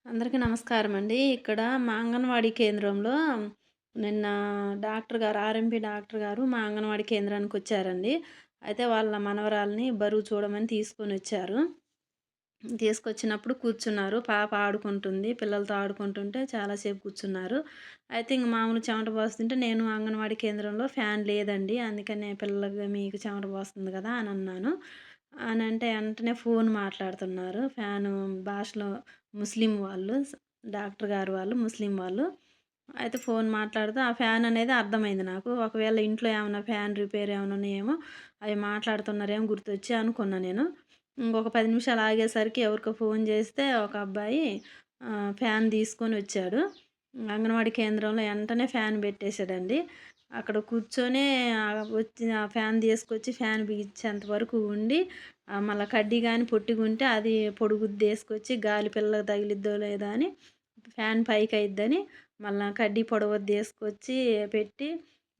అందరికీ నమస్కారం అండి. ఇక్కడ మా అంగన్వాడీ కేంద్రంలో నిన్న డాక్టర్ గారు ఆర్ఎంపీ డాక్టర్ గారు మా అంగన్వాడీ కేంద్రానికొచ్చారండి. అయితే వాళ్ళ మనవరాల్ని బరువు చూడమని తీసుకొనొచ్చారు. తీసుకొచ్చినప్పుడు కూర్చున్నారు. పాప ఆడుకుంటుంది. పిల్లలతో ఆడుకుంటుంటే చాలాసేపు కూర్చున్నారు. అయితే ఇంక మామూలు చెమట పోస్తుంటే నేను అంగన్వాడీ కేంద్రంలో ఫ్యాన్ లేదండి. అందుకనే పిల్లలకి మీకు చెమట పోస్తుంది కదా అని అన్నాను. అనంటే వెంటనే ఫోన్ మాట్లాడుతున్నారు. ఫ్యాను భాషలో ముస్లిం వాళ్ళు డాక్టర్ గారు వాళ్ళు ముస్లిం వాళ్ళు. అయితే ఫోన్ మాట్లాడుతూ ఆ ఫ్యాన్ అనేది అర్థమైంది నాకు. ఒకవేళ ఇంట్లో ఏమన్నా ఫ్యాన్ రిపేర్ ఏమన్నా ఉన్నాయేమో అవి మాట్లాడుతున్నారేమో గుర్తొచ్చి అనుకున్నా నేను. ఇంకొక 10 నిమిషాలు ఆగేసరికి ఎవరికో ఫోన్ చేస్తే ఒక అబ్బాయి ఫ్యాన్ తీసుకొనొచ్చాడు. అంగన్వాడీ కేంద్రంలో వెంటనే ఫ్యాన్ పెట్టేసాడండి. అక్కడ కూర్చొని వచ్చి ఆ ఫ్యాన్ తీసుకొచ్చి ఫ్యాన్ బిగించేంత వరకు ఉండి మళ్ళా కడ్డీ గాని పొట్టిగుంటే అది పొడుగుది తీసుకొచ్చి గాలి పిల్లకి తగిలిద్దో లేదో అని ఫ్యాన్ పైకయిద్దని మళ్ళా కడ్డీ పొడవుది తీసుకొచ్చి పెట్టి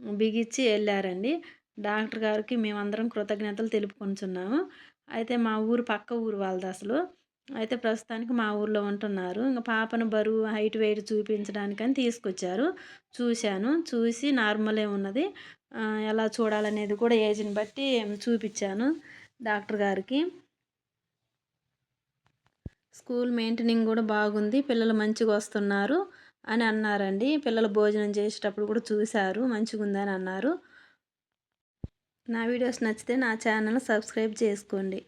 బిగించి ఎళ్లారండి. డాక్టర్ గారికి మేమందరం కృతజ్ఞతలు తెలుపుకుంటున్నాము. అయితే మా ఊరు పక్క ఊరు వాళ్ళదసలు. అయితే ప్రస్తుతానికి మా ఊర్లో ఉంటున్నారు. ఇంక పాపను బరువు, హైట్, వెయిట్ చూపించడానికని తీసుకొచ్చారు. చూశాను. చూసి నార్మలే ఉన్నది. ఎలా చూడాలనేది కూడా ఏజ్‌ని బట్టి చూపిచ్చాను డాక్టర్ గారికి. స్కూల్ మెయింటెనింగ్ గూడా బాగుంది. పిల్లలు మంచిగొస్తున్నారు అని అన్నారండి. పిల్లలు భోజనం చేసేటప్పుడు కూడా చూసారు. మంచిగుందని అన్నారు. నా వీడియోస్ నచ్చితే నా ఛానల్ సబ్స్క్రైబ్ చేసుకోండి.